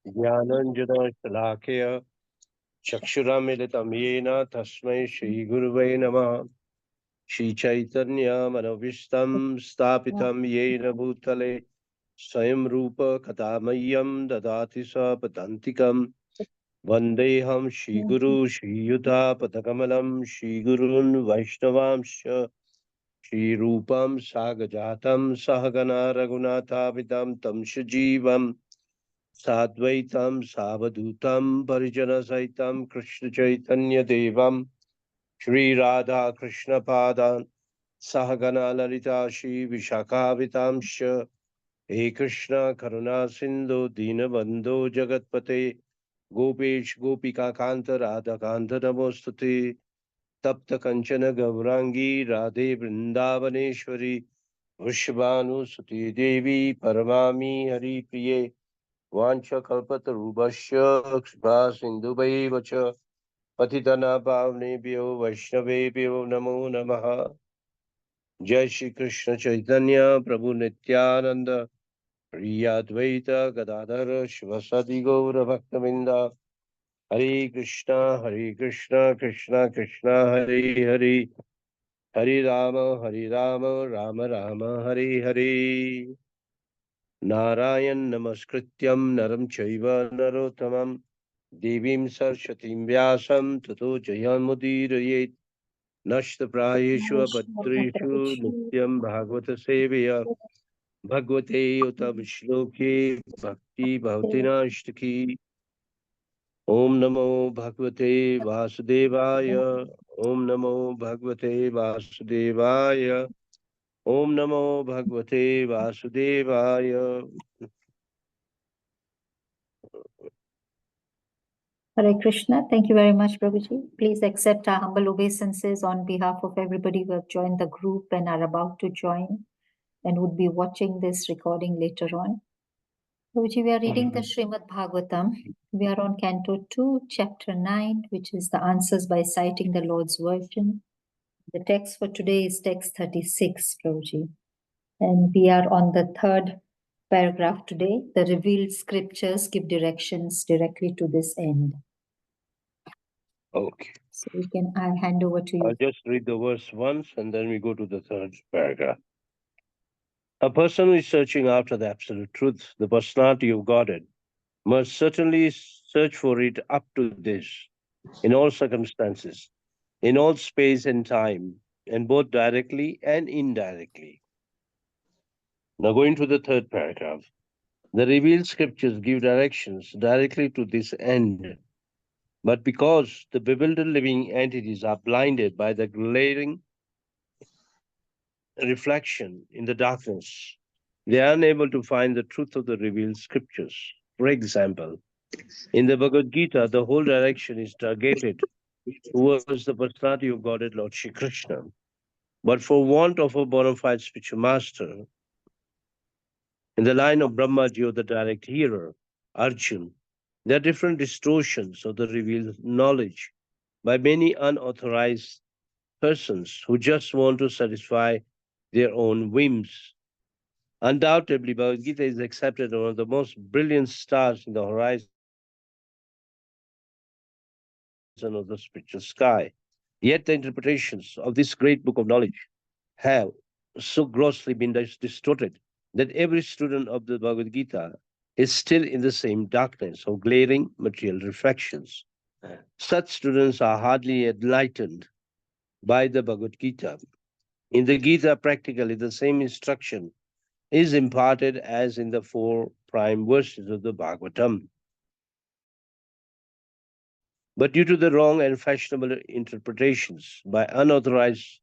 ज्ञानञ्जनशलाकया चक्षुरामिलितं येन तस्मै श्रीगुरुवे नमः। श्रीचैतन्यमनोभीष्टं स्थापितं येन भूतले स्वयं रूप कथामह्यं ददाति स्वपदान्तिकं। वन्देऽहं श्रीगुरु श्रीयुतापदकमलं श्रीगुरून् वैष्णवांश्च श्रीरूपं सागजातं सहगना रघुनाथाभितं तं सजीवम् साद्वैतं सावधूतं परिजनसहितं कृष्णचैतन्यदेवं श्रीराधाकृष्णपादान् सहगना ललिता श्रीविशाखाभितांश्च हे कृष्ण करुणा सिन्धु दीनबन्धो जगत्पते गोपेश गोपिकान्त राधाकान्त नमोस्तुते तप्त कंचन गौरांगी राधे वृंदावनेश्वरी वृषभानुसुते देवी परमामि हरिप्रिये वाञ्छकल्पतरुभ्यश्च कृपा सिन्धुभैव च पतितनां पावनेभ्यो वैष्णवेभ्यो नमो नमः। जय श्री कृष्ण चैतन्य प्रभु नित्यानंद प्रियाद्वैत गदाधर शिवसदि गौर भक्तवृंद हरे कृष्णा कृष्णा कृष्णा हरे हरे हरे राम राम राम हरे हरे। नारायण नमस्कृत्यं नरं चैव नरोत्तमं देवीं सरस्वतीं व्यासं ततो जयमुदीरयेत्। नष्टप्रायेषु अपत्रेषु नित्यं भागवत सेवया भगवते उत्तम श्लोके भक्ति भवति नष्टकी। ओम नमो भगवते वासुदेवाय। ओम नमो भगवते वासुदेवाय। ओम नमो भगवते वासुदेवाय। Hare Krishna. Thank you very much, Prabhuji. Please accept our humble obeisances on behalf of everybody who have joined the group and are about to join and would be watching this recording later on. Prabhuji, we are reading the Srimad Bhagavatam. We are on Canto 2, Chapter 9, which is the answers by citing the Lord's Version. The text for today is text 36, Prabhuji. And we are on the third paragraph today. The revealed scriptures give directions directly to this end. Okay. So I'll hand over to you. I'll just read the verse once and then we go to the third paragraph. A person who is searching after the absolute truth, the personality of Godhead, must certainly search for it up to this, in all circumstances, in all space and time, and both directly and indirectly. Now going to the third paragraph. The revealed scriptures give directions directly to this end. But because the bewildered living entities are blinded by the glaring reflection in the darkness, they are unable to find the truth of the revealed scriptures. For example, in the Bhagavad Gita, the whole direction is targeted towards the personality of Godhead Lord Shri Krishna. But for want of a bona fide spiritual master, in the line of Brahmaji or the direct hearer, Arjun, there are different distortions of the revealed knowledge by many unauthorized persons who just want to satisfy their own whims. Undoubtedly, Bhagavad Gita is accepted as one of the most brilliant stars in the horizon of the spiritual sky. Yet the interpretations of this great book of knowledge have so grossly been distorted that every student of the Bhagavad Gita is still in the same darkness of glaring material reflections. Such students are hardly enlightened by the Bhagavad Gita. In the Gita, practically the same instruction is imparted as in the four prime verses of the Bhagavatam. But due to the wrong and fashionable interpretations by unauthorized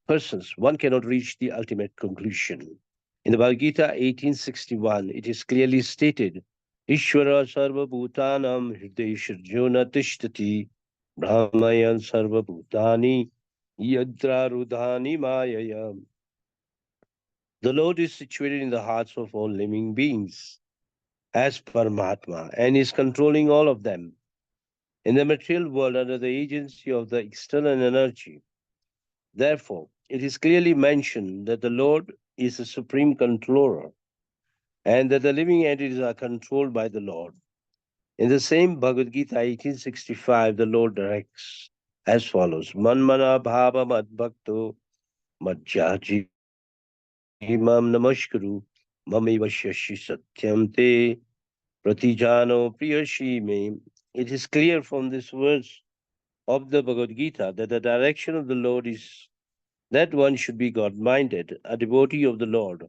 persons, one cannot reach the ultimate conclusion. In the Bhagavad Gita 1861, it is clearly stated, Ishvara sarva bhutanam hrideshirjuna tishtati brahmayan sarva bhutani yadra rudhani mayayam. The Lord is situated in the hearts of all living beings as Paramatma and is controlling all of them. In the material world under the agency of the external energy. Therefore, it is clearly mentioned that the Lord is the supreme controller. and that the living entities are controlled by the Lord. In the same Bhagavad Gita 1865, the Lord directs as follows: Manmana bhava mad bhakto madhyaji mam namaskuru mami vasyashi satyam te pratijano priyashi me. It is clear from this verse of the Bhagavad Gita that the direction of the Lord is that one should be God minded, a devotee of the Lord,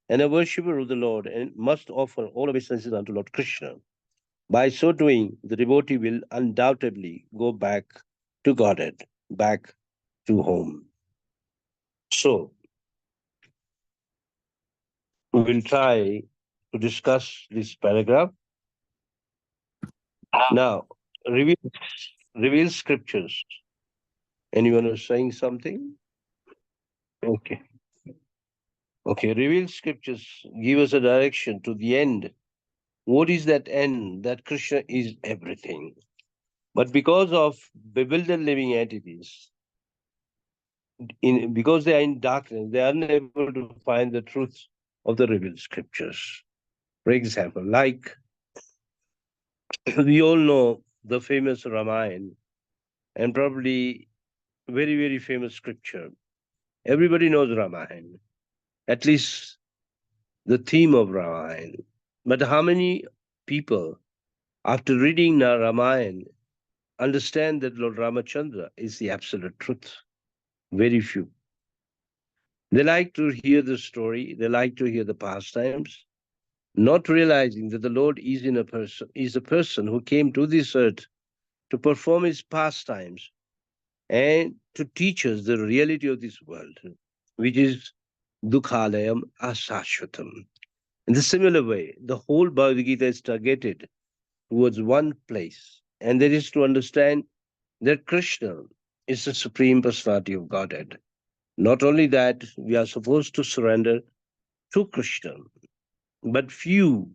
and a worshipper of the Lord, and must offer all obeisances unto Lord Krishna. By so doing, the devotee will undoubtedly go back to Godhead, back to home. So, we will try to discuss this paragraph. Now, reveal, reveal scriptures. Anyone is saying something? Okay. Okay, reveal scriptures give us a direction to the end. What is that end? That Krishna is everything. But because of bewildered living entities, because they are in darkness, they are unable to find the truth of the revealed scriptures. For example, like we all know the famous Ramayana and probably very, very famous scripture. Everybody knows Ramayana, at least the theme of Ramayana. But how many people, after reading Ramayana, understand that Lord Ramachandra is the absolute truth? Very few. They like to hear the story, they like to hear the pastimes, not realizing that the Lord is a person who came to this earth to perform his pastimes and to teach us the reality of this world, which is Dukhalayam Asashvatam. In the similar way, the whole Bhagavad Gita is targeted towards one place, and that is to understand that Krishna is the Supreme Personality of Godhead. Not only that, we are supposed to surrender to Krishna, but few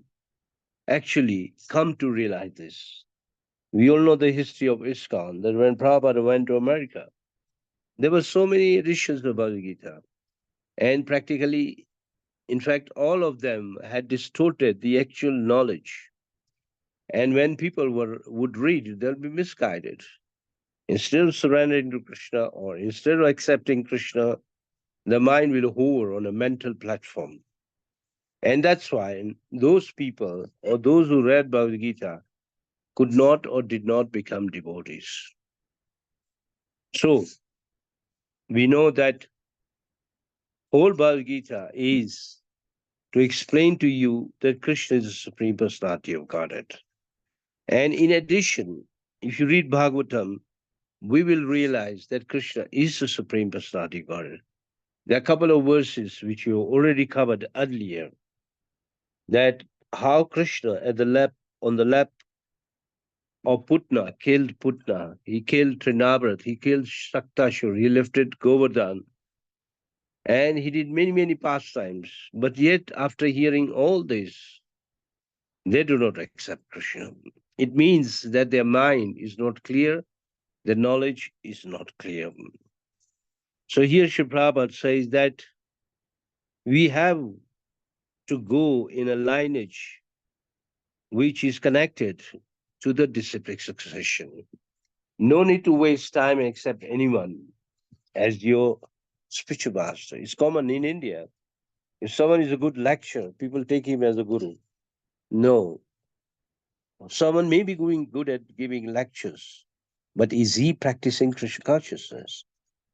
actually come to realize this. We all know the history of ISKCON, that when Prabhupada went to America, there were so many editions of Bhagavad Gita, and practically, in fact, all of them had distorted the actual knowledge. And when people would read, they'll be misguided. Instead of surrendering to Krishna or instead of accepting Krishna, the mind will hover on a mental platform. And that's why those people or those who read Bhagavad Gita could not or did not become devotees. So we know that whole Bhagavad Gita is to explain to you that Krishna is the Supreme Personality of Godhead. And in addition, if you read Bhagavatam, we will realize that Krishna is the Supreme Personality of Godhead. There are a couple of verses which you already covered earlier, that how Krishna on the lap of Putna killed Putna, he killed Trinabrat, he killed Shaktashur, he lifted Govardhan, and he did many, many pastimes. But yet, after hearing all this, they do not accept Krishna. It means that their mind is not clear, their knowledge is not clear. So here Sri Prabhupada says that we have to go in a lineage which is connected to the disciplic succession. No need to waste time and accept anyone as your spiritual master. It's common in India. If someone is a good lecturer, people take him as a guru. No. Someone may be going good at giving lectures, but is he practicing Krishna consciousness?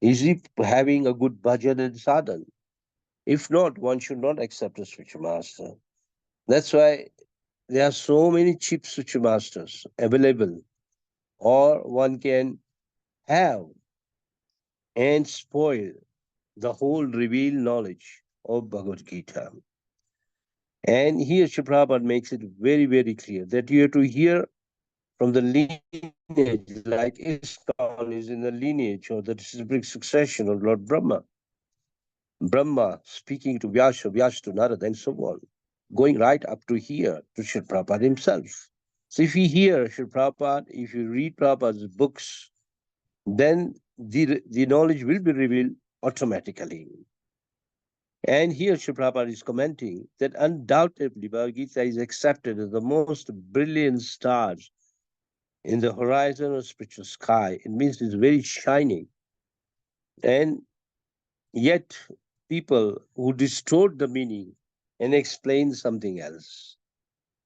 Is he having a good bhajan and sadhan? If not, one should not accept a spiritual master. That's why there are so many cheap spiritual masters available, or one can have and spoil the whole revealed knowledge of Bhagavad Gita. And here Sri Prabhupada makes it very, very clear that you have to hear from the lineage, like ISKCON is in the lineage or the disciplic succession of Lord Brahma. Brahma speaking to Vyasa, Vyasa to Narada, and so on, going right up to here to Sri Prabhupada himself. So if you hear Sri Prabhupada, if you read Prabhupada's books, then the knowledge will be revealed automatically. And here Sri Prabhupada is commenting that undoubtedly Bhagavad Gita is accepted as the most brilliant stars in the horizon of spiritual sky. It means it's very shining. And yet people who distort the meaning and explain something else.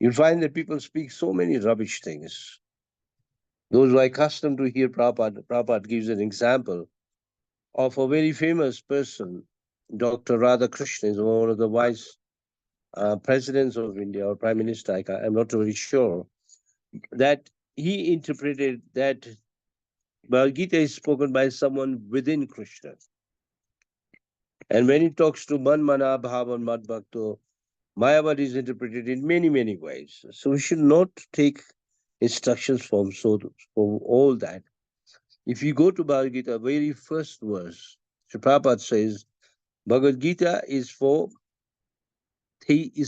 You'll find that people speak so many rubbish things. Those who are accustomed to hear Prabhupada gives an example of a very famous person, Dr. Radhakrishnan, is one of the vice presidents of India or prime minister, I'm not very sure, that he interpreted that Bhagavad Gita is spoken by someone within Krishna. And when he talks to Man Mana Bhavan Mad Bhakto, Mayavad is interpreted in many, many ways. So we should not take instructions from all that. If you go to Bhagavad Gita, very first verse, Sri Prabhupada says, Bhagavad Gita is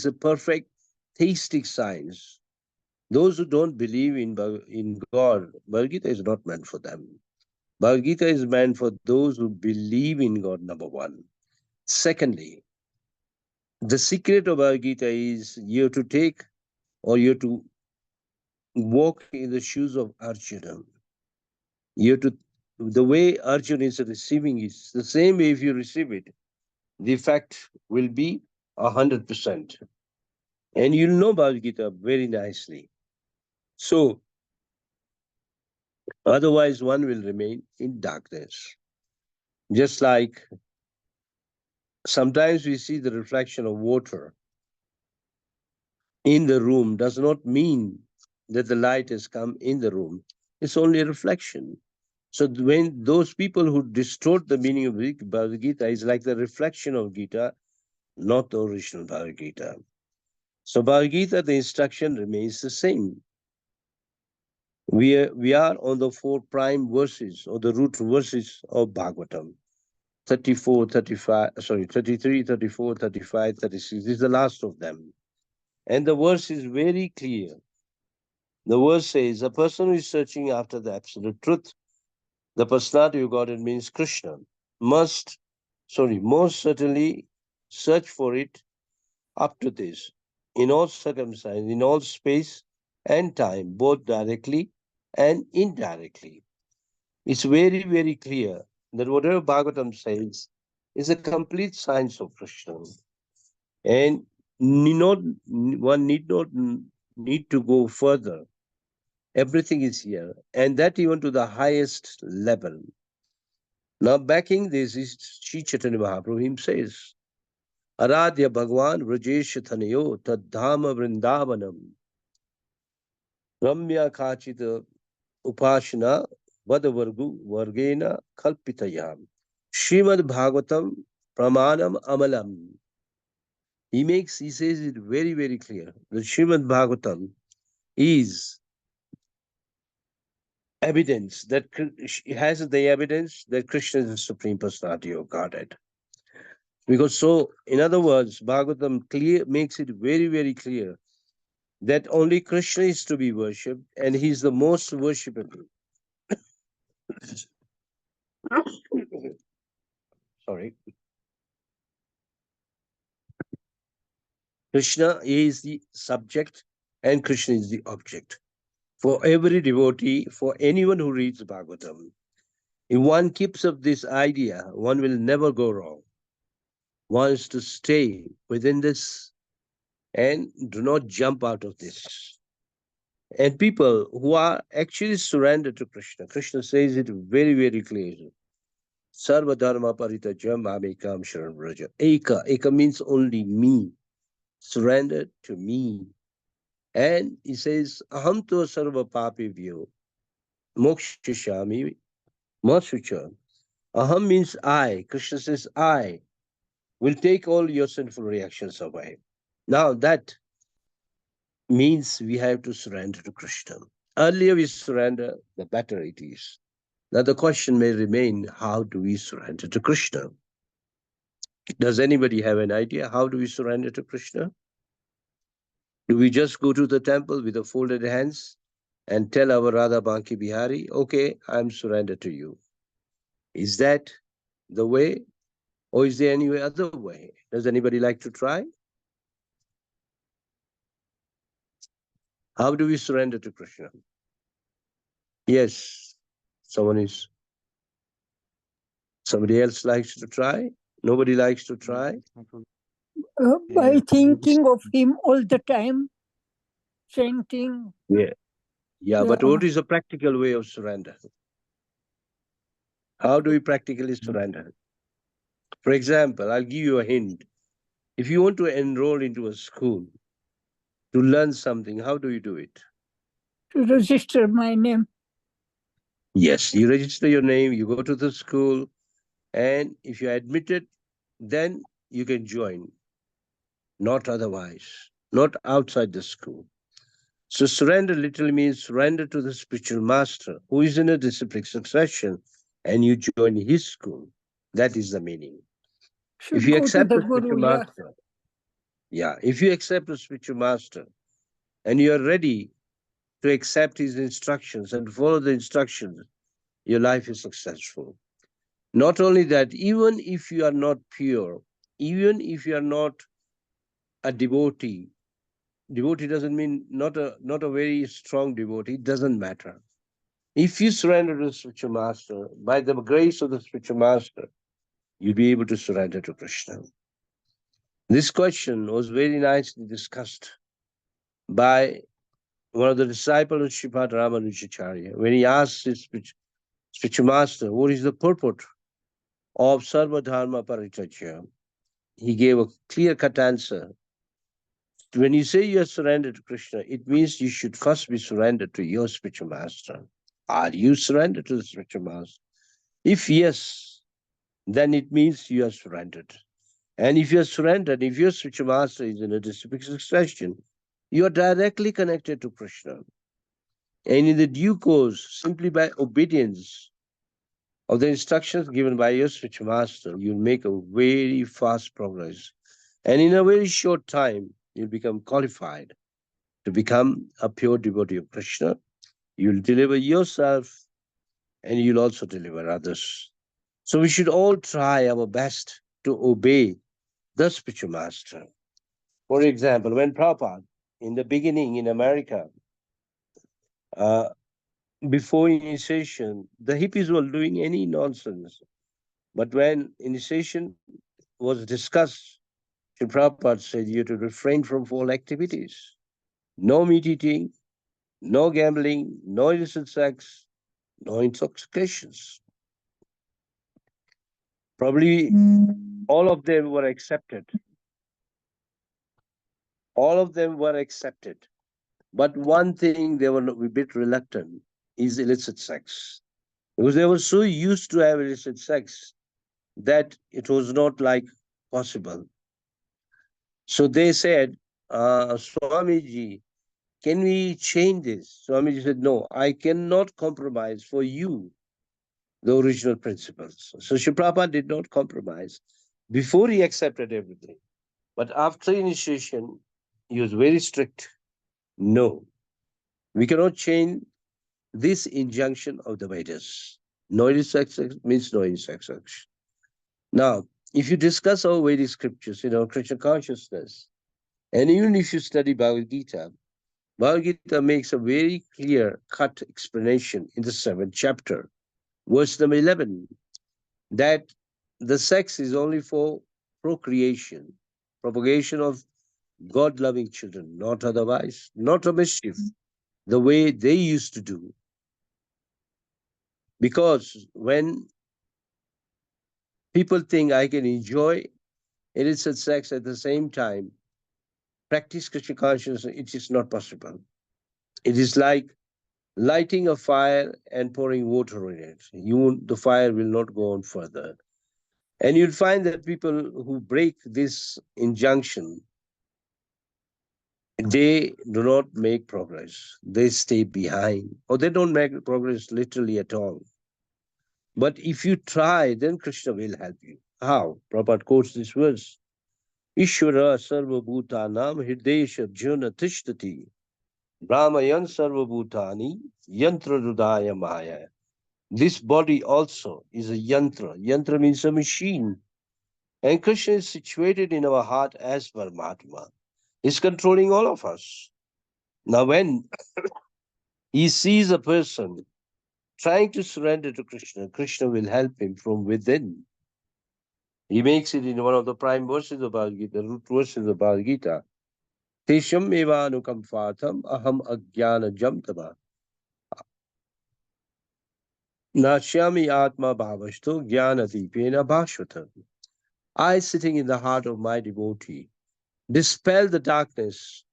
a perfect theistic science. Those who don't believe in God, Bhagavad Gita is not meant for them. Bhagavad Gita is meant for those who believe in God, number one. Secondly, the secret of Bhagavad Gita is you have to take or you have to walk in the shoes of Arjuna. You have to, the way Arjuna is receiving it, the same way if you receive it, the effect will be 100%. And you'll know Bhagavad Gita very nicely. So, otherwise, one will remain in darkness. Just like sometimes we see the reflection of water in the room, does not mean that the light has come in the room. It's only a reflection. So, when those people who distort the meaning of Bhagavad Gita is like the reflection of Gita, not the original Bhagavad Gita. So, Bhagavad Gita, the instruction remains the same. We are on the four prime verses or the root verses of Bhagavatam. 34, 35, sorry, 33, 34, 35, 36. This is the last of them. And the verse is very clear. The verse says, a person who is searching after the absolute truth, the personality of God, it means Krishna, most certainly search for it up to this, in all circumstances, in all space and time, both directly and indirectly. It's very, very clear that whatever Bhagavatam says is a complete science of Krishna. And one need to go further. Everything is here, and that even to the highest level. Now, backing this is Sri Chaitanya Mahaprabhu himself says, Aradhya Bhagwan Vrajesh Thanayo Tadhama Vrindavanam Ramya Kachita Upashana Vadavargu Vargena Kalpitayam Srimad Bhagavatam Pramanam Amalam. He says it very, very clear. The Srimad Bhagavatam is evidence that has the evidence that Krishna is the Supreme Personality of Godhead. Because so, in other words, Bhagavatam makes it very, very clear that only Krishna is to be worshipped and he is the most worshipable. Sorry. Krishna is the subject and Krishna is the object. For every devotee, for anyone who reads Bhagavatam, if one keeps up this idea, one will never go wrong. One is to stay within this and do not jump out of this. And people who are actually surrendered to Krishna, Krishna says it very, very clearly. Sarva dharma paritajam amekam sharan vraja. Eka means only me. Surrender to me. And he says, aham to sarva papivyo mokshishami masucha. Aham means I. Krishna says I will take all your sinful reactions away. Now that means we have to surrender to Krishna. Earlier we surrender, the better it is. Now the question may remain, how do we surrender to Krishna? Does anybody have an idea? How do we surrender to Krishna? Do we just go to the temple with the folded hands and tell our Radha Banki Bihari, okay, I'm surrendered to you? Is that the way? Or is there any other way? Does anybody like to try? How do we surrender to Krishna? Yes, someone is. Somebody else likes to try? Nobody likes to try? By thinking of him all the time, chanting. Yeah, but what is a practical way of surrender? How do we practically surrender? For example, I'll give you a hint. If you want to enroll into a school to learn something, how do you do it? To register my name. Yes, you register your name, you go to the school, and if you're admitted, then you can join, not otherwise, not outside the school. So surrender literally means surrender to the spiritual master who is in a disciplic succession, and you join his school. That is the meaning. Should If you go to accept the the spiritual Guru, master, if you accept the spiritual master and you are ready to accept his instructions and follow the instructions, your life is successful. Not only that, even if you are not pure, even if you are not a devotee, devotee doesn't mean not a very strong devotee, it doesn't matter. If you surrender to the spiritual master, by the grace of the spiritual master, you'll be able to surrender to Krishna. This question was very nicely discussed by one of the disciples of Sripad Ramanujacharya when he asked his spiritual master, what is the purport of Sarva Dharma Parityaja? He gave a clear-cut answer. When you say you are surrendered to Krishna, it means you should first be surrendered to your spiritual master. Are you surrendered to the spiritual master? If yes, then it means you are surrendered. And if you are surrendered, if your spiritual master is in a disciplic succession, you are directly connected to Krishna. And in the due course, simply by obedience of the instructions given by your spiritual master, you'll make a very fast progress. And in a very short time, you'll become qualified to become a pure devotee of Krishna. You'll deliver yourself and you'll also deliver others. So we should all try our best to obey the spiritual master. For example, when Prabhupada, in the beginning in America, uh, before initiation, the hippies were doing any nonsense. But when initiation was discussed, Sri Prabhupada said you have to refrain from all activities. No meat eating, no gambling, no illicit sex, no intoxications. Probably all of them were accepted. All of them were accepted. But one thing they were a bit reluctant is illicit sex. Because they were so used to have illicit sex that it was not like possible. So they said, Swamiji, can we change this? Swamiji said, no, I cannot compromise for you the original principles. So Shri Prabhupada did not compromise. Before he accepted everything. But after initiation, he was very strict. No, we cannot change this injunction of the Vedas. No illicit sex means no illicit sex. Now, if you discuss our Vedic scriptures, Krishna consciousness, and even if you study Bhagavad Gita makes a very clear cut explanation in the 7th chapter, verse number 11, that the sex is only for procreation, propagation of God-loving children, not otherwise, not a mischief, the way they used to do. Because when people think I can enjoy illicit sex at the same time, practice Krishna consciousness, it is not possible. It is like lighting a fire and pouring water in it. The fire will not go on further. And you'll find that people who break this injunction, they do not make progress. They stay behind, or they don't make progress literally at all. But if you try, then Krishna will help you. How? Prabhupada quotes this verse. Ishvara sarva bhutanam hridesha juna tishtati brahmayan sarva bhutani yantra rudaya maya. This body also is a yantra. Yantra means a machine And Krishna is situated in our heart as Paramatma. He's controlling all of us. Now, when he sees a person trying to surrender to Krishna, Krishna will help him from within. He makes it in one of the prime verses of Bhagavad Gita, the root verses of Bhagavad Gita. Tesham eva anukamfatham aham ajnana jamtava. Nashyami atma bhavasto jnanadipena bhashvata. I, sitting in the heart of my devotee, dispel the darkness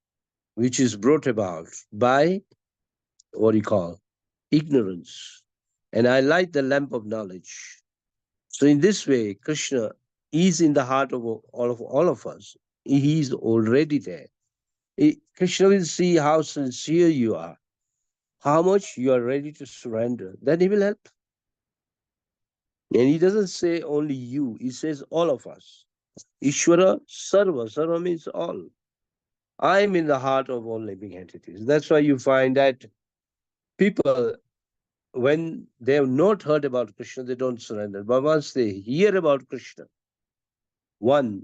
which is brought about by, what do you call, ignorance. And I light the lamp of knowledge. So in this way, Krishna is in the heart of all of us. He is already there. Krishna will see how sincere you are, how much you are ready to surrender. Then he will help. And he doesn't say only you, he says all of us. Ishvara Sarva. Sarva means all. I am in the heart of all living entities. That's why you find that people, when they have not heard about Krishna, they don't surrender. But once they hear about Krishna, one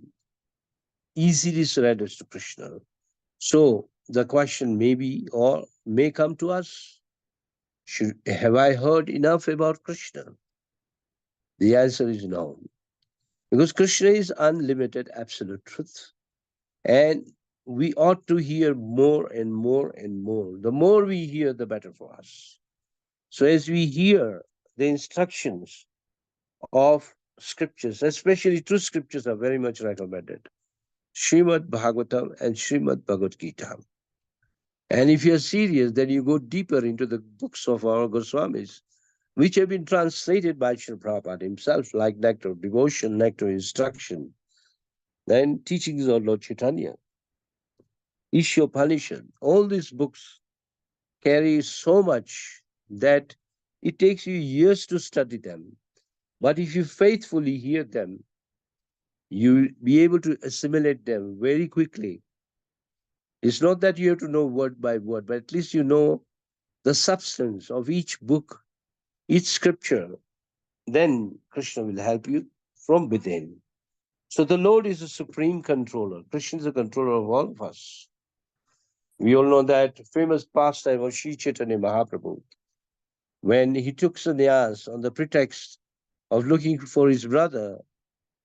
easily surrenders to Krishna. So the question may be or may come to us, have I heard enough about Krishna? The answer is no. Because Krishna is unlimited absolute truth. And we ought to hear more and more and more. The more we hear, the better for us. So as we hear the instructions of scriptures, especially two scriptures are very much recommended. Srimad Bhagavatam and Srimad Bhagavad Gita. And if you're serious, then you go deeper into the books of our Goswamis, which have been translated by Srila Prabhupada himself, like Nectar of Devotion, Nectar of Instruction, and Teachings of Lord Chaitanya, Ishopanishad. All these books carry so much that it takes you years to study them. But if you faithfully hear them, you'll be able to assimilate them very quickly. It's not that you have to know word by word, but at least you know the substance of each book, each scripture. Then Krishna will help you from within. So the Lord is a supreme controller. Krishna is a controller of all of us. We all know that famous pastime of Sri Chaitanya Mahaprabhu, when he took sannyas on the pretext of looking for his brother.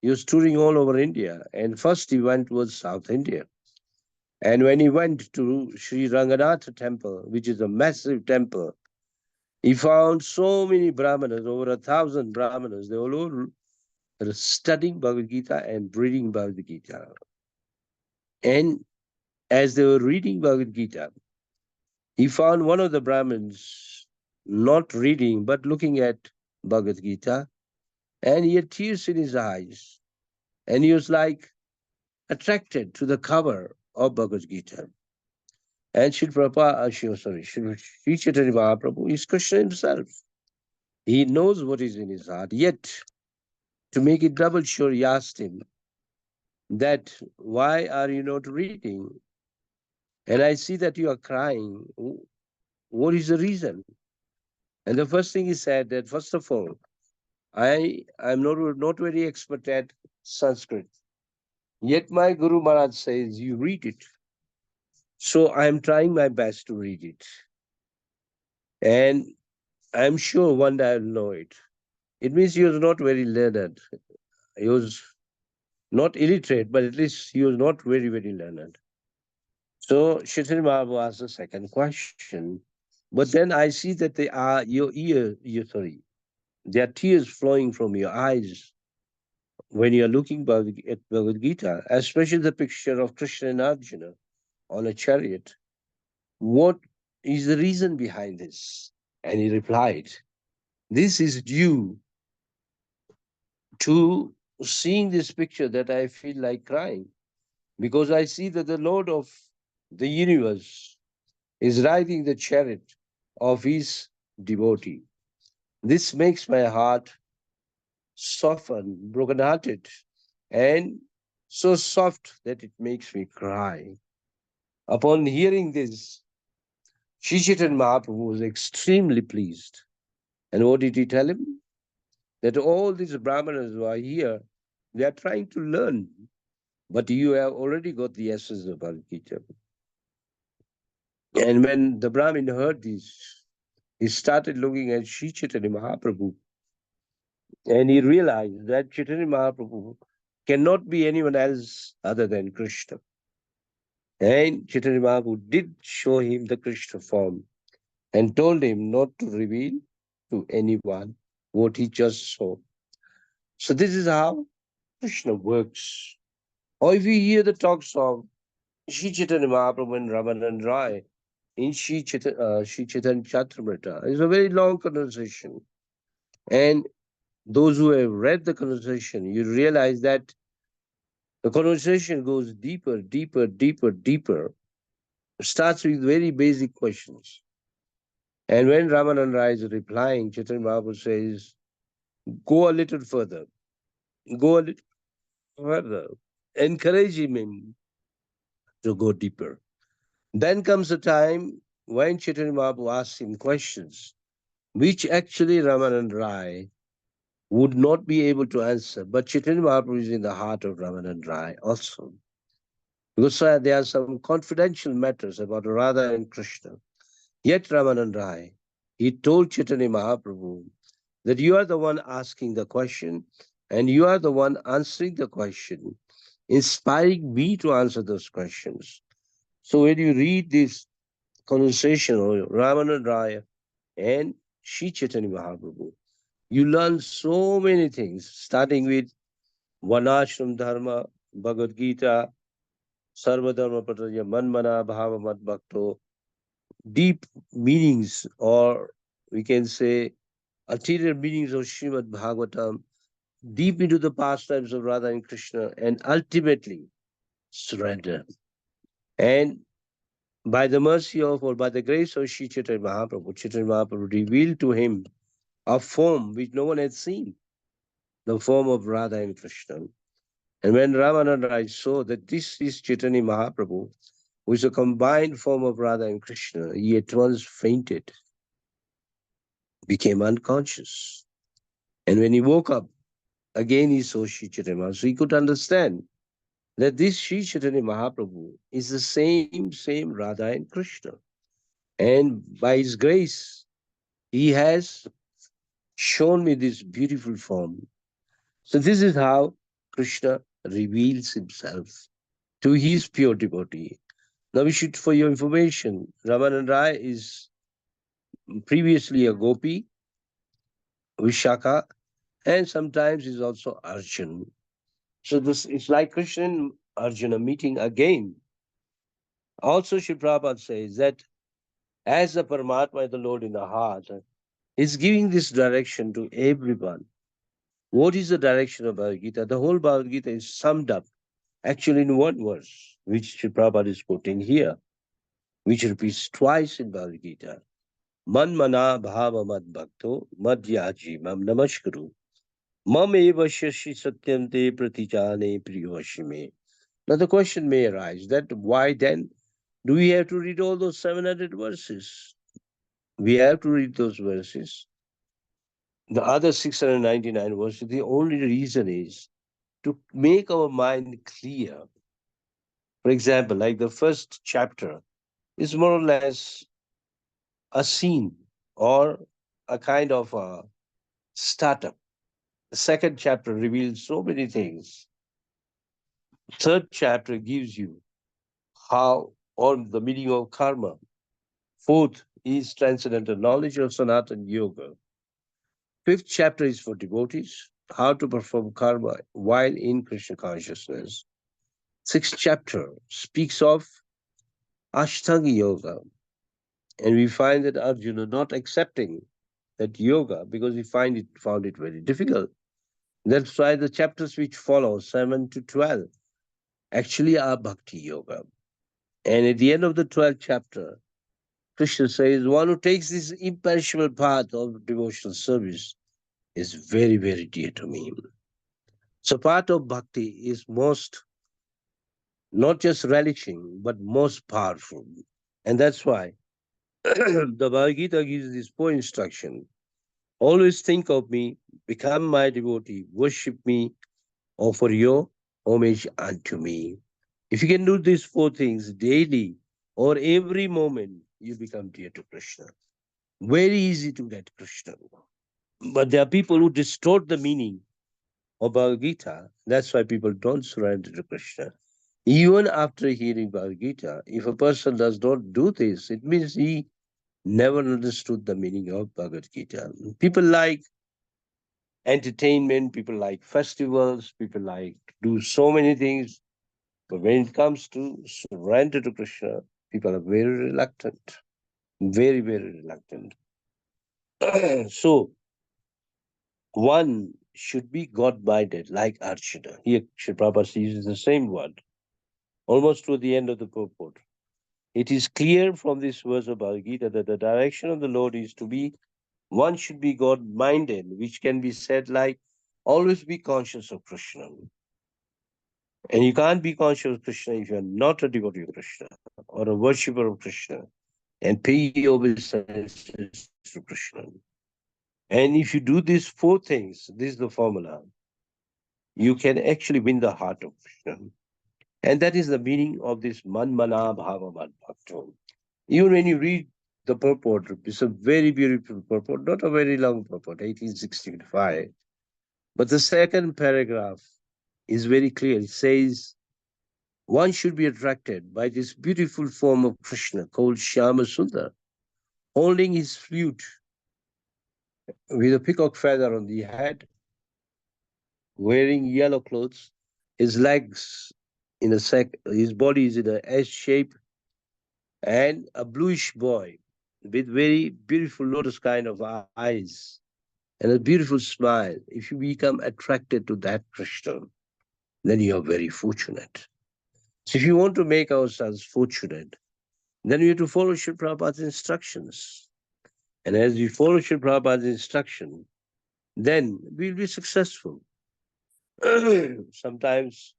He was touring all over India, and first he went towards South India. And when he went to Sri Ranganatha temple, which is a massive temple, he found so many brahmanas, over 1,000 brahmanas. They all were studying Bhagavad Gita and reading Bhagavad Gita. And as they were reading Bhagavad Gita, he found one of the brahmins not reading but looking at Bhagavad Gita, and he had tears in his eyes. And he was like attracted to the cover of Bhagavad Gita. And Sri Chaitanya Mahaprabhu is Krishna himself. He knows what is in his heart. Yet, to make it double sure, he asked him that, why are you not reading? And I see that you are crying. What is the reason? And the first thing he said that, first of all, I'm not very expert at Sanskrit. Yet my Guru Maharaj says, you read it. So I'm trying my best to read it. And I'm sure one day I'll know it. It means he was not very learned. He was not illiterate, but at least he was not very, very learned. So Chaitanya Mahaprabhu asked the second question. But then I see that there are there are tears flowing from your eyes when you're looking at Bhagavad Gita, especially the picture of Krishna and Arjuna on a chariot. What is the reason behind this? And he replied, this is due to seeing this picture that I feel like crying, because I see that the Lord of the universe is riding the chariot of his devotee. This makes my heart soften, broken-hearted, and so soft that it makes me cry. Upon hearing this, Sri Chaitanya Mahaprabhu was extremely pleased. And what did he tell him? That all these brahmanas who are here, They are trying to learn, but you have already got the essence of Bhagavad Gita. And when the Brahmin heard this, he started looking at Sri Chaitanya Mahaprabhu, and he realized that Chaitanya Mahaprabhu cannot be anyone else other than Krishna. And Chaitanya Mahaprabhu did show him the Krishna form and told him not to reveal to anyone what he just saw. So this is how Krishna works. Or if you hear the talks of Sri Chaitanya Mahaprabhu and Ramanan Rai in Sri Chaitanya Chaitramrita, it's a very long conversation. And those who have read the conversation, you realize that the conversation goes deeper, deeper, deeper, deeper. It starts with very basic questions. And when Ramanand Rai is replying, Chaitanya Mahaprabhu says, go a little further, go a little further, encourage him to go deeper. Then comes a time when Chaitanya Mahaprabhu asks him questions, which actually Ramanand Rai would not be able to answer. But Chaitanya Mahaprabhu is in the heart of Ramanand Rai also. Because there are some confidential matters about Radha and Krishna. Yet Ramanand Rai, he told Chaitanya Mahaprabhu that you are the one asking the question and you are the one answering the question, inspiring me to answer those questions. So when you read this conversation of Ramanand Rai and Sri Chaitanya Mahaprabhu, you learn so many things, starting with Varnashram Dharma, Bhagavad Gita, Sarva Dharma Pratajya, Manmana Bhava Mat Bhakto, deep meanings, or we can say ulterior meanings of Srimad Bhagavatam, deep into the pastimes of Radha and Krishna, and ultimately surrender. And by the mercy of, or by the grace of Sri Chaitanya Mahaprabhu revealed to him a form which no one had seen, the form of Radha and Krishna. And when Ramananda Rai saw that this is Chaitanya Mahaprabhu, who is a combined form of Radha and Krishna, he at once fainted, became unconscious. And when he woke up, again he saw Sri Chaitanya Mahaprabhu. So he could understand that this Sri Chaitanya Mahaprabhu is the same Radha and Krishna. And by his grace, he has shown me this beautiful form. So this is how Krishna reveals himself to his pure devotee. Now we should, for your information, Ramanand Rai is previously a gopi, Vishaka, and sometimes is also Arjun. So this is like Krishna and Arjuna meeting again. Also, Shri Prabhupada says that as the Paramatma, the Lord in the heart, is giving this direction to everyone. What is the direction of Bhagavad Gita? The whole Bhagavad Gita is summed up actually in one verse, which Shri Prabhupada is quoting here, which repeats twice in Bhagavad Gita. Man mana bhava mad bhakto madhyaji mam namaskuru. Mam eva shashi satyam te pratijane priyavashime. Now the question may arise that why then do we have to read all those 700 verses? We have to read those verses. The other 699 verses, the only reason is to make our mind clear. For example, like the first chapter is more or less a scene or a kind of a startup. The second chapter reveals so many things. Third chapter gives you how or the meaning of karma. Fourth is transcendental knowledge of Sanatana Yoga. Fifth chapter is for devotees, how to perform karma while in Krishna consciousness. Sixth chapter speaks of Ashtanga Yoga. And we find that Arjuna not accepting that yoga because he found it very difficult. That's why the chapters which follow, 7 to 12, actually are Bhakti Yoga. And at the end of the 12th chapter, Krishna says, one who takes this imperishable path of devotional service is very, very dear to me. So part of bhakti is most, not just relishing, but most powerful. And that's why the Bhagavad Gita gives this four instruction. Always think of me, become my devotee, worship me, offer your homage unto me. If you can do these four things daily or every moment, you become dear to Krishna. Very easy to get Krishna. But there are people who distort the meaning of Bhagavad Gita. That's why people don't surrender to Krishna. Even after hearing Bhagavad Gita, if a person does not do this, it means he never understood the meaning of Bhagavad Gita. People like entertainment, people like festivals, people like to do so many things. But when it comes to surrender to Krishna, people are very reluctant. Very, very reluctant. So one should be God-minded, like Arjuna. Here, Sri Prabhupada uses the same word, almost to the end of the purport. It is clear from this verse of Bhagavad Gita that the direction of the Lord is to be, one should be God-minded, which can be said like, always be conscious of Krishna. And you can't be conscious of Krishna if you are not a devotee of Krishna or a worshipper of Krishna and pay your obeisances to Krishna. And if you do these four things, this is the formula, you can actually win the heart of Krishna. And that is the meaning of this Manmana Bhava Mad Bhakto. Even when you read the purport, it's a very beautiful purport, not a very long purport, 1865. But the second paragraph is very clear. It says, one should be attracted by this beautiful form of Krishna called Shyama Sundar, holding his flute with a peacock feather on the head, wearing yellow clothes, his legs in a his body is in a S shape, and a bluish boy with very beautiful lotus kind of eyes and a beautiful smile. If you become attracted to that Krishna, then you are very fortunate. So if you want to make ourselves fortunate, then we have to follow Sri Prabhupada's instructions. And as we follow Sri Prabhupada's instruction, then we'll be successful. Sometimes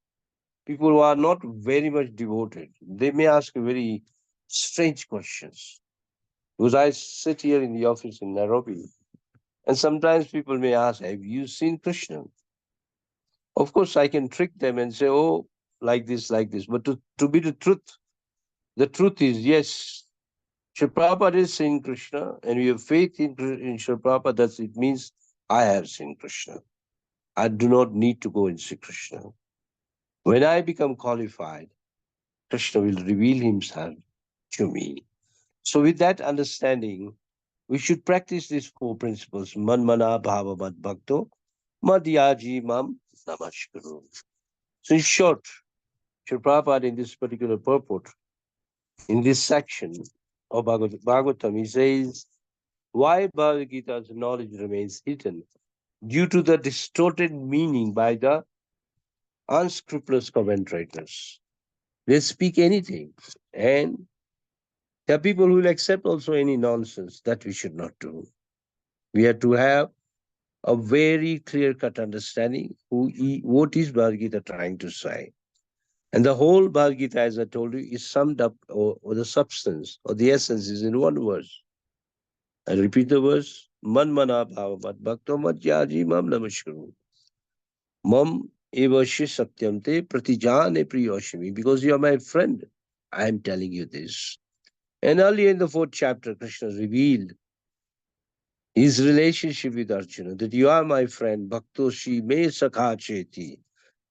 people who are not very much devoted, they may ask very strange questions. Because I sit here in the office in Nairobi, and sometimes people may ask, have you seen Krishna? Of course, I can trick them and say, oh, like this, like this. But to be the truth is, yes, Sri Prabhupada is seeing Krishna, and we have faith in Sri Prabhupada, that it means I have seen Krishna. I do not need to go and see Krishna. When I become qualified, Krishna will reveal himself to me. So with that understanding, we should practice these four principles, Manmana Bhava Mad Bhakto, Madhyaji Mam Namaskuru. So in short, Sri Prabhupada in this particular purport, in this section of Bhagavatam, he says, why Bhagavad Gita's knowledge remains hidden? Due to the distorted meaning by the unscrupulous commentators. They speak anything. And there are people who will accept also any nonsense. That we should not do. We have to have a very clear-cut understanding what is Bhagavad Gita trying to say. And the whole Bhagavad Gita, as I told you, is summed up, or the substance, or the essence is in one verse. I repeat the verse, Man mana bhava mad bhakto mad yaji mam namaskuru. Mam evashi satyam te pratijane priyoshimi. Because you are my friend, I am telling you this. And earlier in the fourth chapter, Krishna revealed his relationship with Arjuna, that you are my friend, bhaktoshi me sakha cheti.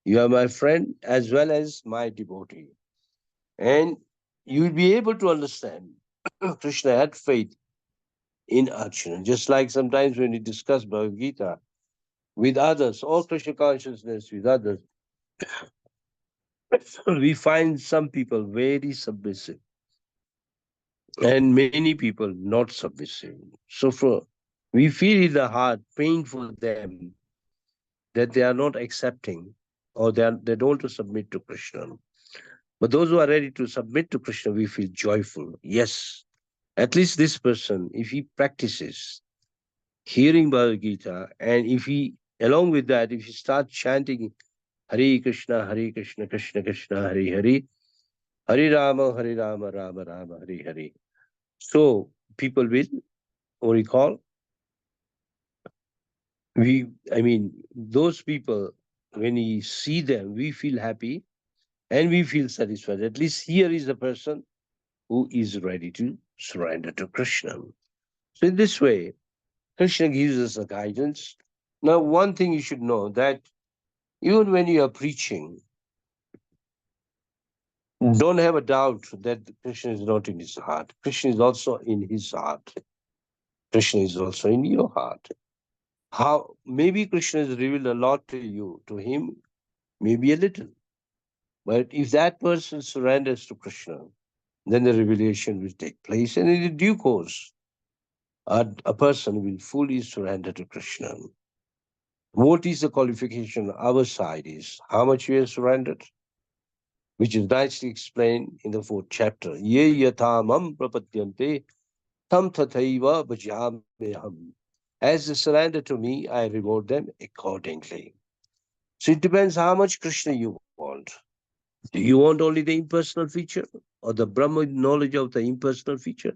You are my friend as well as my devotee. And you will be able to understand Krishna had faith in Arjuna. Just like sometimes when we discuss Bhagavad Gita with others, or Krishna consciousness with others, we find some people very submissive and many people not submissive. So we feel in the heart pain for them that they are not accepting or they don't want to submit to Krishna. But those who are ready to submit to Krishna, we feel joyful. Yes, at least this person, if he practices hearing Bhagavad Gita, and if he, along with that, if he starts chanting Hare Krishna, Krishna Krishna, Hare Hare, Hare Rama, Rama Rama, Hare Hare. So people will recall, those people when we see them, we feel happy and we feel satisfied. At least here is a person who is ready to surrender to Krishna. So in this way, Krishna gives us a guidance. Now, one thing you should know that even when you are preaching, don't have a doubt that Krishna is not in his heart. Krishna is also in his heart. Krishna is also in your heart. How maybe Krishna has revealed a lot to you, to him, maybe a little. But if that person surrenders to Krishna, then the revelation will take place, and in due course, a person will fully surrender to Krishna. What is the qualification on our side is how much we have surrendered, which is nicely explained in the 4th chapter. Ye yatamam prapadyante tam tathaiva bhajameham. As they surrender to me, I reward them accordingly. So it depends how much Krishna you want. Do you want only the impersonal feature or the Brahma knowledge of the impersonal feature?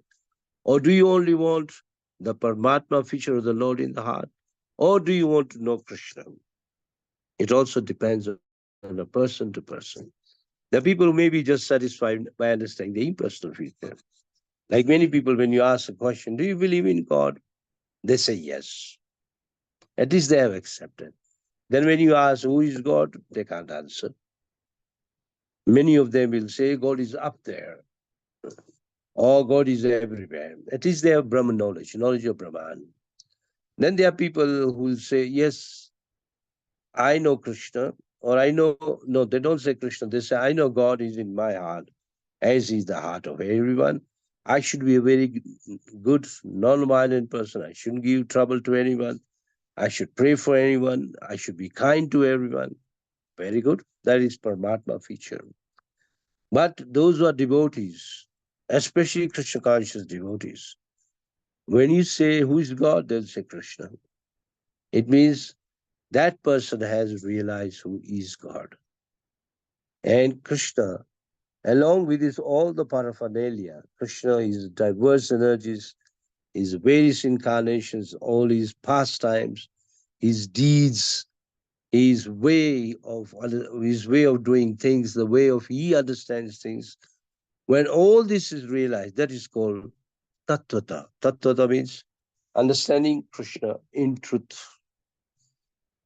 Or do you only want the Paramatma feature of the Lord in the heart? Or do you want to know Krishna? It also depends on a person to person. There are people who may be just satisfied by understanding the impersonal feature. Like many people, when you ask a question, do you believe in God? They say yes. At least they have accepted. Then when you ask who is God, they can't answer. Many of them will say God is up there, or God is everywhere. At least they have Brahman knowledge, knowledge of Brahman. Then there are people who will say, yes, I know Krishna, or I know, no, they don't say Krishna, they say, I know God is in my heart, as is the heart of everyone. I should be a very good, non-violent person. I shouldn't give trouble to anyone. I should pray for anyone. I should be kind to everyone. Very good. That is Paramatma feature. But those who are devotees, especially Krishna conscious devotees, when you say who is God, they'll say Krishna. It means that person has realized who is God. And Krishna, along with his all the paraphernalia, Krishna, his diverse energies, his various incarnations, all his pastimes, his deeds, his way of doing things, the way of he understands things. When all this is realized, that is called tattvata. Tattvata means understanding Krishna in truth.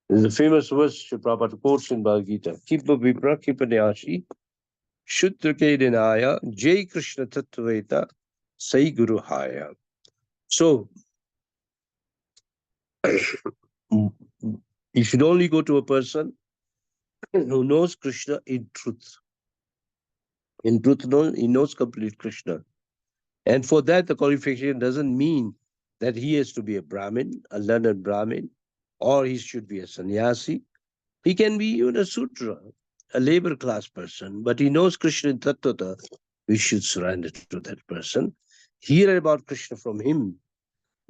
There's a famous verse Prabhupada quotes in Bhagavad Gita. Kipa vipra kipa nyashi shutrake denaya jai Krishna tattveta sai guru haya. So, you should only go to a person who knows Krishna in truth. In truth, he knows complete Krishna. And for that, the qualification doesn't mean that he has to be a Brahmin, a learned Brahmin, or he should be a sannyasi. He can be even a Sudra, a labor class person, but he knows Krishna in Tattvata. We should surrender to that person, hear about Krishna from him.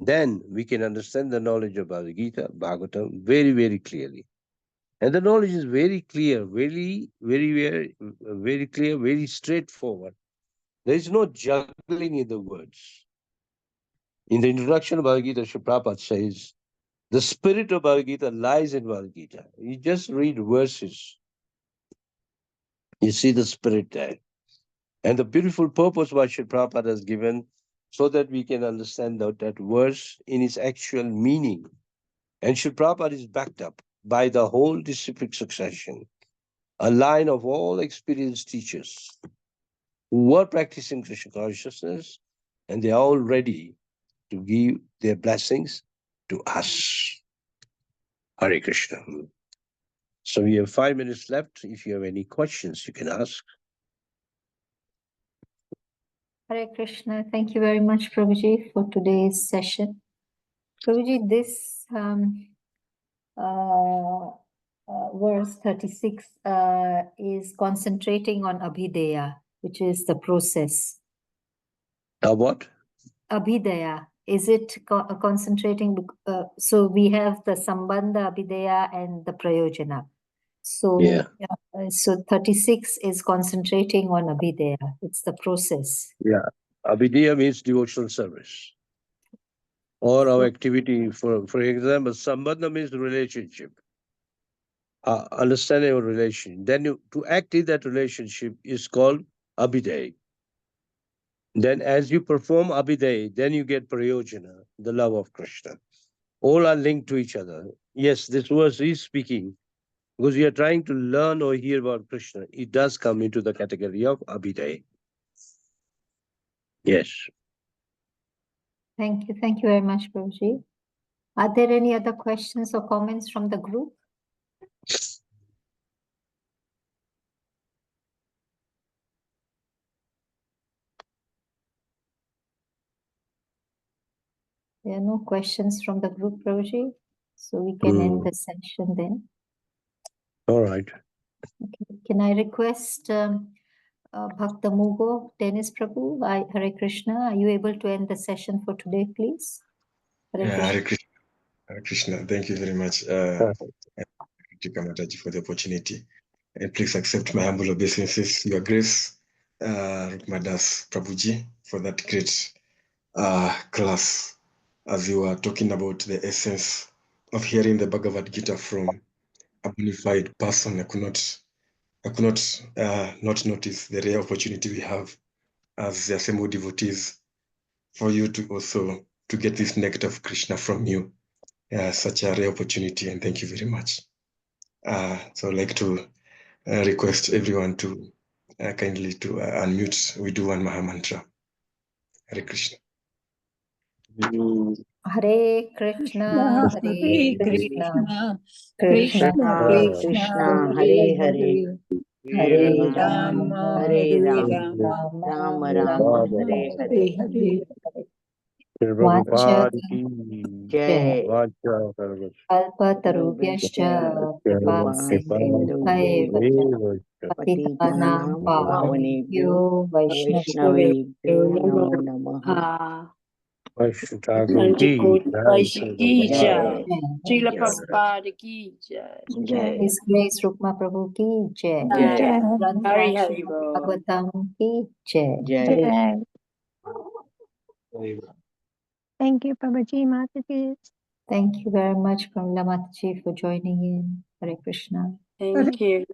Then we can understand the knowledge of Bhagavad Gita, Bhagavatam very, very clearly. And the knowledge is very clear, very clear, very straightforward. There is no juggling in the words. In the introduction of Bhagavad Gita, Srila Prabhupada says, the spirit of Bhagavad Gita lies in Bhagavad Gita. You just read verses. You see the spirit there. And the beautiful purpose what Srila Prabhupada has given so that we can understand that verse in its actual meaning. And Srila Prabhupada is backed up by the whole disciplic succession, a line of all experienced teachers who were practicing Krishna consciousness, and they are all ready to give their blessings to us. Hare Krishna. So we have 5 minutes left. If you have any questions, you can ask. Hare Krishna. Thank you very much, Prabhuji, for today's session. Prabhuji, this verse 36 is concentrating on Abhideya, which is the process. What? Abhideya. Is it concentrating? So we have the Sambandha, Abhideya, and the Prayojana. So, Yeah. So 36 is concentrating on Abhideya. It's the process. Yeah. Abhideya means devotional service. Or our activity, for example, Sambandha means relationship. understanding of relation. Then to act in that relationship is called abhiday. Then as you perform abhiday, then you get prayojana, the love of Krishna. All are linked to each other. Yes, this verse is speaking because we are trying to learn or hear about Krishna. It does come into the category of abhiday. Yes. Thank you. Thank you very much, Prabhuji. Are there any other questions or comments from the group? There are no questions from the group, Prabhuji. So we can end the session then. All right. Okay. Can I request Bhakta Mugo, Dennis Prabhu, Hare Krishna, are you able to end the session for today, please? Hare Yeah, Krishna. Hare Krishna. Hare Krishna. Thank you very much, Mataji, for the opportunity. And please accept my humble obeisances, Your Grace, Rukma Prabhuji, for that great class. As you were talking about the essence of hearing the Bhagavad Gita from a unified person, I could not not notice the rare opportunity we have as the assembled devotees for you to also to get this nectar of Krishna from you. Such a rare opportunity, and thank you very much. So I'd like to request everyone to kindly to unmute. We do one Maha Mantra. Hare Krishna. Hare Krishna, Hare Krishna, Krishna Krishna, Hare Hare, Hare Rama, Hare Rama, Rama, Hare Hare Hare. Vacha Prabhupada ki Jai. Vacha Kalpatarubhyascha Kripa Sindhubhaiva Patitanam Pavanebhyo Vaishnavebhyo Namo Namaha. Vaishnu Thakur ki Ki Jai. Jai. Srila Prabhupada Ki Jai. His Grace Rukma Prabhu ki Jai. Jai. Granth Hari Srimad Hari Bol. Bhagavatam ki Jai. Jai. Thank you, Prabhuji, Mataji. Thank you very much, Pramila Mataji, for joining in. Hare Krishna. Thank you.